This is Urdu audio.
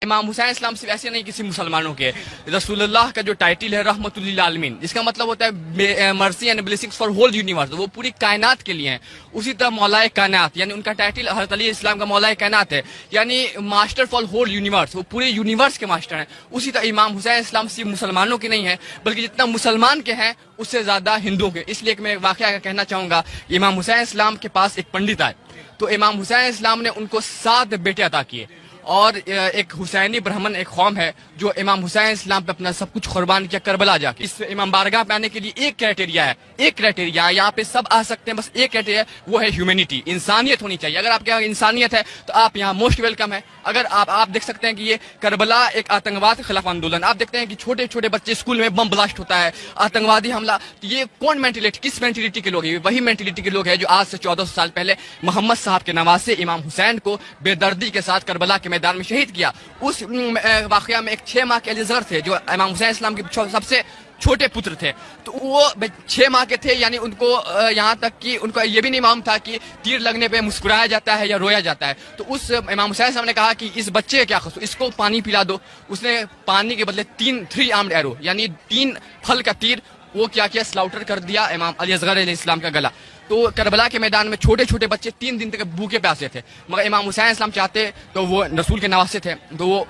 امام حسین اسلام صرف ایسے نہیں کسی مسلمانوں کے، رسول اللہ کا جو ٹائٹل ہے رحمت للعالمین، جس کا مطلب ہوتا ہے mercy and blessings for whole universe, وہ پوری کائنات کے لیے ہیں. اسی طرح مولا کائنات، یعنی ان کا ٹائٹل حضرت علی اسلام کا مولا کائنات ہے، یعنی ماسٹر فار ہول یونیورس، وہ پورے یونیورس کے ماسٹر ہیں. اسی طرح امام حسین اسلام صرف مسلمانوں کے نہیں ہیں، بلکہ جتنا مسلمان کے ہیں اس سے زیادہ ہندوؤں کے. اس لیے کہ میں واقعہ کہنا چاہوں گا، امام حسین اسلام کے پاس ایک پنڈت آئے تو امام حسین اسلام نے ان کو 7 بیٹے عطا کیے، اور ایک حسینی برہمن ایک قوم ہے جو امام حسین اسلام پہ اپنا سب کچھ قربان کیا کربلا جا کے. اس امام بارگاہ پہ آنے کے لیے ایک کرائٹیریا ہے، یہاں پہ سب آ سکتے ہیں، بس ایک کرائٹیریا ہے، وہ ہے ہیومینٹی، انسانیت ہونی چاہیے. اگر آپ کے یہاں انسانیت ہے تو آپ یہاں موسٹ ویلکم ہے. اگر آپ دیکھ سکتے ہیں کہ یہ کربلا ایک آتنکواد کے خلاف آندولن، آپ دیکھتے ہیں کہ چھوٹے چھوٹے بچے اسکول میں بم بلاسٹ ہوتا ہے، آتنکوادی حملہ. یہ کون مینٹلٹی، کس مینٹلٹی کے لوگ ہیں؟ وہی مینٹلٹی کے لوگ ہیں جو آج سے 1400 سال پہلے محمد صاحب کے نواسے امام حسین کو بے دردی کے ساتھ کربلا کے میدان میں شہید کیا. اس واقعہ میں ایک 6 ماہ کے علی اصغر تھے جو امام حسین اسلام کے سب سے چھوٹے پتر تھے، تو وہ 6 ماہ کے تھے. یعنی ان کو یہاں تک کہ ان کو یہ بھی نہیں معلوم تھا کہ تیر لگنے پہ مسکرایا جاتا ہے یا رویا جاتا ہے. تو اس امام حسین صاحب نے کہا کہ اس بچے کا کیا قصور، اس کو پانی پلا دو. اس نے پانی کے بدلے 3 آرمڈ ایرو، یعنی 3 پھل کا تیر، وہ کیا سلاؤٹر کر دیا امام علی اصغر علیہ السلام کا گلا. تو کربلا کے میدان میں چھوٹے چھوٹے بچے 3 دن تک بھوکے پیاسے تھے، مگر امام حسین اسلام چاہتے تو وہ رسول کے نواسے تھے تو وہ